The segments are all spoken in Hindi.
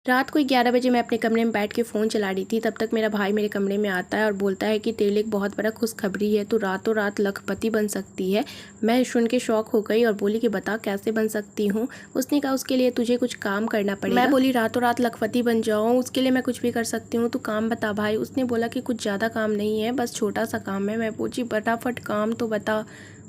रात को 11 बजे मैं अपने कमरे में बैठ के फ़ोन चला रही थी। तब तक मेरा भाई मेरे कमरे में आता है और बोलता है कि तेरे लिए एक बहुत बड़ा खुशखबरी है, तो रातों रात लखपति बन सकती है। मैं सुन के शौक हो गई और बोली कि बता कैसे बन सकती हूँ। उसने कहा उसके लिए तुझे कुछ काम करना पड़ेगा। मैं बोली रातों रात लखपति बन जाऊँ, उसके लिए मैं कुछ भी कर सकती हूँ, तो काम बता भाई। उसने बोला कि कुछ ज़्यादा काम नहीं है, बस छोटा सा काम है। मैं पूछी फटाफट काम तो बता।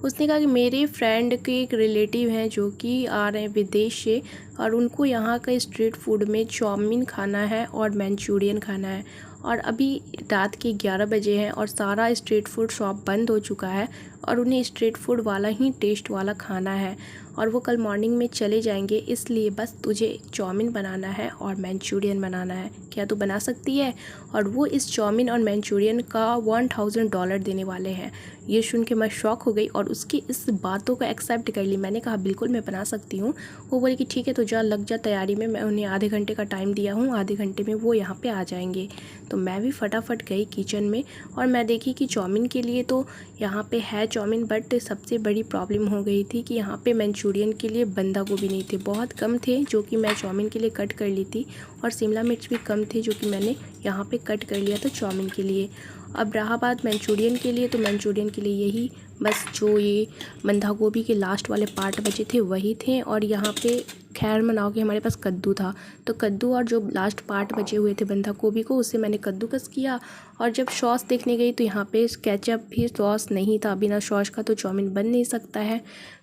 उसने कहा कि मेरे फ्रेंड के एक रिलेटिव हैं जो कि आ रहे हैं विदेश से, और उनको यहाँ का स्ट्रीट फूड में चाउमीन खाना है और मंचूरियन खाना है। और अभी रात के 11 बजे हैं और सारा स्ट्रीट फूड शॉप बंद हो चुका है और उन्हें स्ट्रीट फूड वाला ही टेस्ट वाला खाना है और वो कल मॉर्निंग में चले जाएंगे। इसलिए बस तुझे चाउमीन बनाना है और मंचूरियन बनाना है, क्या तू बना सकती है? और वो इस चाउमीन और मंचूरियन का $1000 देने वाले हैं। ये सुन के मैं शॉक हो गई और उसकी इस बातों को एक्सेप्ट कर ली। मैंने कहा बिल्कुल मैं बना सकती हूँ। वो बोली कि ठीक है तो जा लग जा तैयारी में, मैं उन्हें आधे घंटे का टाइम दिया हूँ, आधे घंटे में वो यहाँ पे आ जाएंगे। तो मैं भी फटाफट गई किचन में और मैं देखी कि चाउमीन के लिए तो यहाँ पे है चाउमीन, बट सबसे बड़ी प्रॉब्लम हो गई थी कि यहाँ पे मंचूरियन के लिए बंदा गोभी नहीं थे, बहुत कम थे जो कि मैं चाउमीन के लिए कट कर ली थी, और शिमला मिर्च भी कम थे जो कि मैंने यहाँ पे कट कर लिया था चाउमीन के लिए। अब रहा बात मंचूरियन के लिए, तो मंचूरियन के लिए यही बस जो ये बंधा गोभी के लास्ट वाले पार्ट बचे थे वही थे, और यहाँ पे खैर मनाओ कि हमारे पास कद्दू था, तो कद्दू और जो लास्ट पार्ट बचे हुए थे बंधा गोभी को उससे मैंने कद्दूकस किया। और जब सॉस देखने गई तो यहाँ पे केचप भी सॉस नहीं था, बिना सॉस का तो चाउमीन बन नहीं सकता है।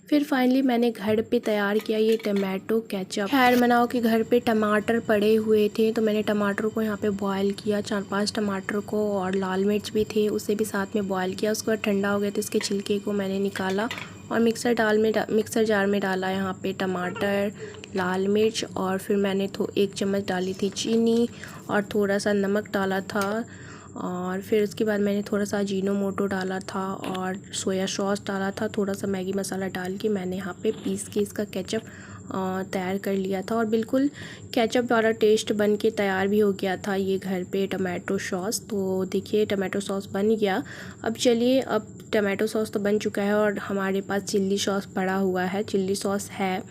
फिर फाइनली मैंने घर पे तैयार किया ये टमाटो केचप। खैर मनाओ कि घर पे टमाटर पड़े हुए थे तो मैंने टमाटर को यहाँ पे बॉयल किया, 4-5 टमाटर को, और लाल मिर्च भी थे उसे भी साथ में बॉयल किया। उसके बाद ठंडा हो गया तो इसके छिलके को मैंने निकाला और मिक्सर जार में डाला यहाँ पे टमाटर, लाल मिर्च, और फिर मैंने 1 चम्मच डाली थी चीनी और थोड़ा सा नमक डाला था, और फिर उसके बाद मैंने थोड़ा सा अजीनोमोटो डाला था और सोया सॉस डाला था, थोड़ा सा मैगी मसाला डाल के मैंने यहाँ पे पीस के इसका केचप तैयार कर लिया था। और बिल्कुल केचप वाला टेस्ट बन के तैयार भी हो गया था ये घर पे टमाटो सॉस। तो देखिए टमाटो सॉस बन गया। अब चलिए, अब टमाटो सॉस तो बन चुका है और हमारे पास चिल्ली सॉस पड़ा हुआ है, चिल्ली सॉस है।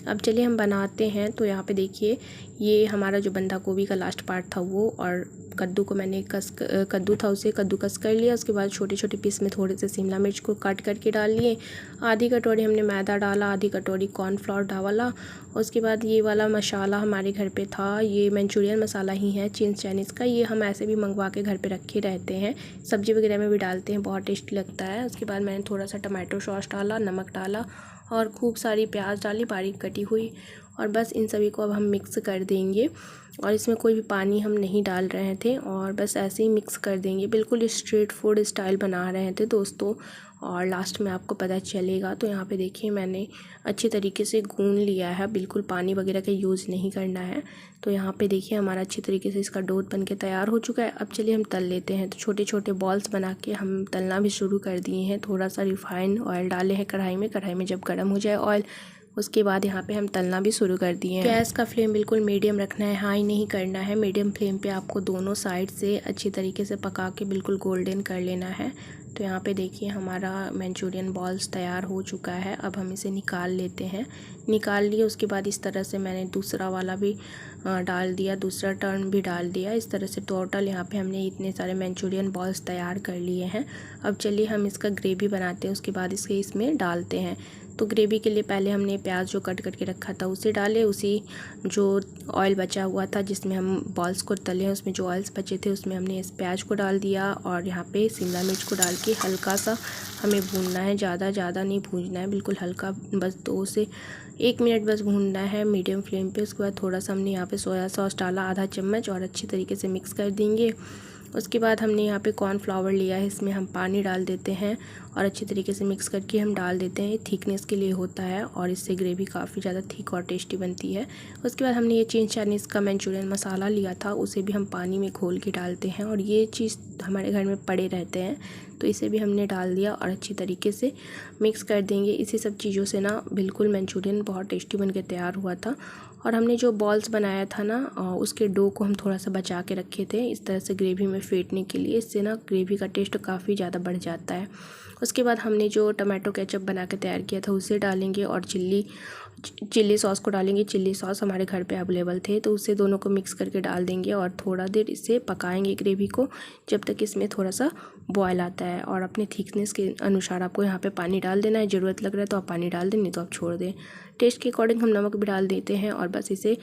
अब चलिए हम बनाते हैं। तो यहाँ पे देखिए ये हमारा जो बंधा गोभी का लास्ट पार्ट था वो, और कद्दू को मैंने कद्दू था उसे कद्दूकस कर लिया। उसके बाद छोटे छोटे पीस में थोड़े से शिमला मिर्च को काट करके डाल लिए। आधी कटोरी हमने मैदा डाला, आधी कटोरी कॉर्नफ्लोर डाला। उसके बाद ये वाला मसाला हमारे घर पे था, ये मंचूरियन मसाला ही है चिंग्स चाइनीज़ का, ये हम ऐसे भी मंगवा के घर पे रखे रहते हैं, सब्जी वगैरह में भी डालते हैं, बहुत टेस्टी लगता है। उसके बाद मैंने थोड़ा सा टमाटो सॉस डाला, नमक डाला और खूब सारी प्याज डाली बारीक कटी हुई, और बस इन सभी को अब हम मिक्स कर देंगे। और इसमें कोई भी पानी हम नहीं डाल रहे थे और बस ऐसे ही मिक्स कर देंगे, बिल्कुल स्ट्रीट फूड स्टाइल बना रहे थे दोस्तों, और लास्ट में आपको पता चलेगा। तो यहाँ पे देखिए मैंने अच्छी तरीके से गूंद लिया है, बिल्कुल पानी वगैरह का यूज़ नहीं करना है। तो यहाँ पे देखिए हमारा अच्छी तरीके से इसका डो बन के तैयार हो चुका है। अब चलिए हम तल लेते हैं। तो छोटे छोटे बॉल्स बना के हम तलना भी शुरू कर दिए हैं। थोड़ा सा रिफाइंड ऑयल डाले हैं कढ़ाई में जब गर्म हो जाए ऑयल, उसके बाद यहाँ पे हम तलना भी शुरू कर दिए हैं। गैस का फ्लेम बिल्कुल मीडियम रखना है, हाई नहीं करना है। मीडियम फ्लेम पे आपको दोनों साइड से अच्छी तरीके से पका के बिल्कुल गोल्डन कर लेना है। तो यहाँ पे देखिए हमारा मंचूरियन बॉल्स तैयार हो चुका है। अब हम इसे निकाल लेते हैं। निकाल लिए उसके बाद इस तरह से मैंने दूसरा वाला भी डाल दिया, दूसरा टर्न भी डाल दिया। इस तरह से टोटल यहाँ पे हमने इतने सारे मंचूरियन बॉल्स तैयार कर लिए हैं। अब चलिए हम इसका ग्रेवी बनाते हैं, उसके बाद इसमें डालते हैं। तो ग्रेवी के लिए पहले हमने प्याज जो कट करके रखा था उसे डाले, उसी जो ऑयल बचा हुआ था जिसमें हम बॉल्स को तले हैं उसमें जो ऑयल्स बचे थे उसमें हमने इस प्याज को डाल दिया, और यहाँ पे शिमला मिर्च को डाल के हल्का सा हमें भूनना है, ज़्यादा नहीं भूनना है, बिल्कुल हल्का, बस 2 से 1 मिनट बस भूनना है मीडियम फ्लेम पे। उसके बाद थोड़ा सा हमने यहाँ पे सोया सॉस डाला आधा चम्मच और अच्छी तरीके से मिक्स कर देंगे। उसके बाद हमने यहाँ पे कॉर्नफ्लावर लिया है, इसमें हम पानी डाल देते हैं और अच्छी तरीके से मिक्स करके हम डाल देते हैं। ये थिकनेस के लिए होता है और इससे ग्रेवी काफ़ी ज़्यादा थिक और टेस्टी बनती है। उसके बाद हमने ये चिंग्स चाइनीज़ का मंचूरियन मसाला लिया था, उसे भी हम पानी में घोल के डालते हैं, और ये चीज़ हमारे घर में पड़े रहते हैं तो इसे भी हमने डाल दिया और अच्छी तरीके से मिक्स कर देंगे। इसी सब चीज़ों से ना बिल्कुल मंचूरियन बहुत टेस्टी बन के तैयार हुआ था। और हमने जो बॉल्स बनाया था ना उसके डो को हम थोड़ा सा बचा के रखे थे इस तरह से ग्रेवी में फेंटने के लिए, इससे ना ग्रेवी का टेस्ट काफ़ी ज़्यादा बढ़ जाता है। उसके बाद हमने जो टमाटो केचप बना के तैयार किया था उसे डालेंगे, और चिल्ली चिल्ली सॉस को डालेंगे। चिल्ली सॉस हमारे घर पे अवेलेबल थे तो उससे दोनों को मिक्स करके डाल देंगे और थोड़ा देर इसे पकाएंगे ग्रेवी को, जब तक इसमें थोड़ा सा बॉयल आता है। और अपने थिकनेस के अनुसार आपको यहाँ पे पानी डाल देना है। ज़रूरत लग रहा है तो आप पानी डाल दें, नहीं तो आप छोड़ दें। टेस्ट के अकॉर्डिंग हम नमक भी डाल देते हैं और बस इसे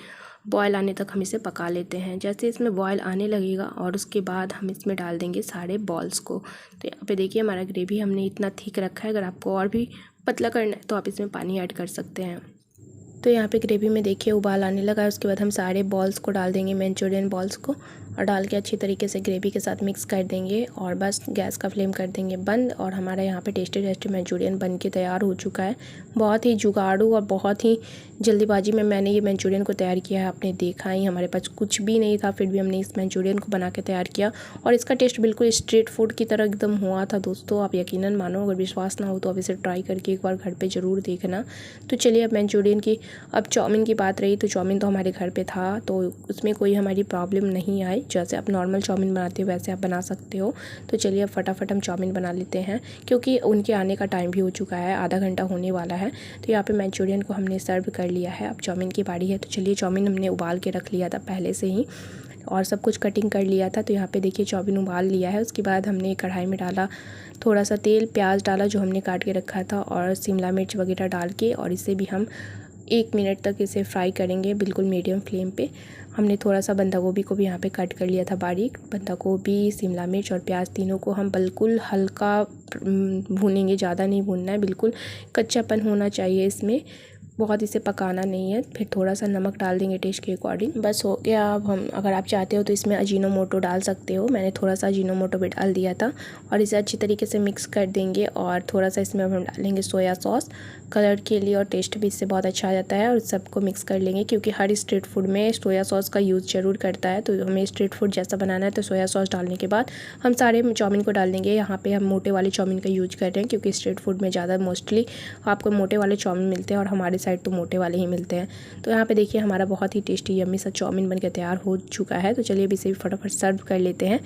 बॉयल आने तक हम इसे पका लेते हैं। जैसे इसमें बॉयल आने लगेगा और उसके बाद हम इसमें डाल देंगे सारे बॉल्स को। तो यहाँ पे देखिए हमारा ग्रेवी हमने इतना थिक रखा है। अगर आपको और भी पतला करना है तो आप इसमें पानी ऐड कर सकते हैं। तो यहाँ पे ग्रेवी में देखिए उबाल आने लगा है। उसके बाद हम सारे बॉल्स को डाल देंगे, मंचूरियन बॉल्स को, और डाल के अच्छी तरीके से ग्रेवी के साथ मिक्स कर देंगे और बस गैस का फ्लेम कर देंगे बंद। और हमारा यहाँ पे टेस्टी टेस्टी मंचूरियन बन के तैयार हो चुका है। बहुत ही जुगाड़ू और बहुत ही जल्दीबाजी में मैंने ये मंचूरियन को तैयार किया है। आपने देखा ही, हमारे पास कुछ भी नहीं था फिर भी हमने इस मंचूरियन को बना के तैयार किया और इसका टेस्ट बिल्कुल स्ट्रीट फूड की तरह एकदम हुआ था दोस्तों। आप यकीनन मानो, अगर विश्वास ना हो तो आप इसे ट्राई करके एक बार घर पर ज़रूर देखना। तो चलिए अब मंचूरियन की, अब चाउमीन की बात रही तो चाउमीन तो हमारे घर पे था तो उसमें कोई हमारी प्रॉब्लम नहीं आई। जैसे आप नॉर्मल चाउमीन बनाते हो वैसे आप बना सकते हो। तो चलिए अब फटाफट हम चाउमीन बना लेते हैं क्योंकि उनके आने का टाइम भी हो चुका है, आधा घंटा होने वाला है। तो यहाँ पे मंचूरियन को हमने सर्व कर लिया है, अब चाउमीन की बारी है। तो चलिए, चाउमीन हमने उबाल के रख लिया था पहले से ही और सब कुछ कटिंग कर लिया था। तो यहाँ पे देखिए चाउमीन उबाल लिया है। उसके बाद हमने कढ़ाई में डाला थोड़ा सा तेल, प्याज डाला जो हमने काट के रखा था और शिमला मिर्च वगैरह डाल के, और इसे भी हम 1 मिनट तक इसे फ्राई करेंगे बिल्कुल मीडियम फ्लेम पे। हमने थोड़ा सा बंधा गोभी को भी यहाँ पे कट कर लिया था बारीक। बंधा गोभी, शिमला मिर्च और प्याज तीनों को हम बिल्कुल हल्का भूनेंगे, ज़्यादा नहीं भूनना है, बिल्कुल कच्चापन होना चाहिए इसमें, बहुत इसे पकाना नहीं है। फिर थोड़ा सा नमक डाल देंगे टेस्ट के अकॉर्डिंग, बस हो गया। अब हम, अगर आप चाहते हो तो इसमें अजीनोमोटो डाल सकते हो, मैंने थोड़ा सा अजीनोमोटो भी डाल दिया था। और इसे अच्छी तरीके से मिक्स कर देंगे और थोड़ा सा इसमें हम डालेंगे सोया सॉस कलर के लिए, और टेस्ट भी इससे बहुत अच्छा आ जाता है। और सबको मिक्स कर लेंगे क्योंकि हर स्ट्रीट फूड में सोया सॉस का यूज़ ज़रूर करता है। तो हमें स्ट्रीट फूड जैसा बनाना है तो सोया सॉस डालने के बाद हम सारे चाउमीन को डाल देंगे। यहाँ पे हम मोटे वाले चाउमीन का यूज कर रहे हैं क्योंकि स्ट्रीट फूड में ज़्यादा मोस्टली आपको मोटे वाले चाउमीन मिलते हैं और हमारे साइड तो मोटे वाले ही मिलते हैं। तो यहाँ पे देखिए हमारा बहुत ही टेस्टी यम्मी सा चाउमीन बनकर तैयार हो चुका है। तो चलिए अब इसे भी फटाफट सर्व कर लेते हैं।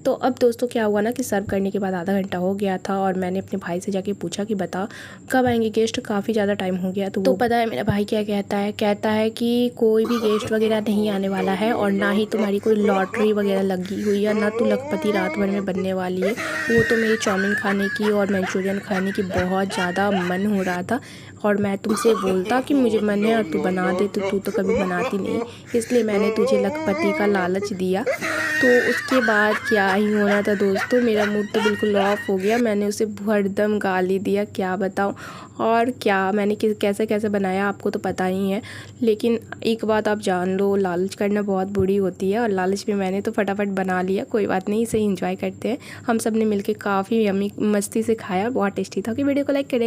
तो अब दोस्तों क्या हुआ ना कि सर्व करने के बाद आधा घंटा हो गया था और मैंने अपने भाई से जाके पूछा कि बता कब आएंगे गेस्ट, काफ़ी ज़्यादा टाइम हो गया। तो पता है मेरा भाई क्या कहता है कि कोई भी गेस्ट वगैरह नहीं आने वाला है और ना ही तुम्हारी कोई लॉटरी वगैरह लगी हुई है, ना तो लखपति रात भर में बनने वाली है। वो तो मेरी चाउमीन खाने की और मंचूरियन खाने की बहुत ज़्यादा मन हो रहा था और मैं तुमसे बोलता कि मुझे मन है और तू बना दे, तो तू तो कभी बनाती नहीं, इसलिए मैंने तुझे लखपति का लालच दिया। तो उसके बाद क्या ही होना था दोस्तों, मेरा मूड तो बिल्कुल ऑफ हो गया। मैंने उसे भरदम गाली दिया, क्या बताऊं। और क्या मैंने कैसे कैसे बनाया आपको तो पता ही है, लेकिन एक बात आप जान लो, लालच करना बहुत बुरी होती है और लालच में मैंने तो फटाफट बना लिया। कोई बात नहीं, इसे एंजॉय करते हैं। हम सब ने मिलकर काफ़ी यम्मी मस्ती से खाया, बहुत टेस्टी था। कि वीडियो को लाइक करें।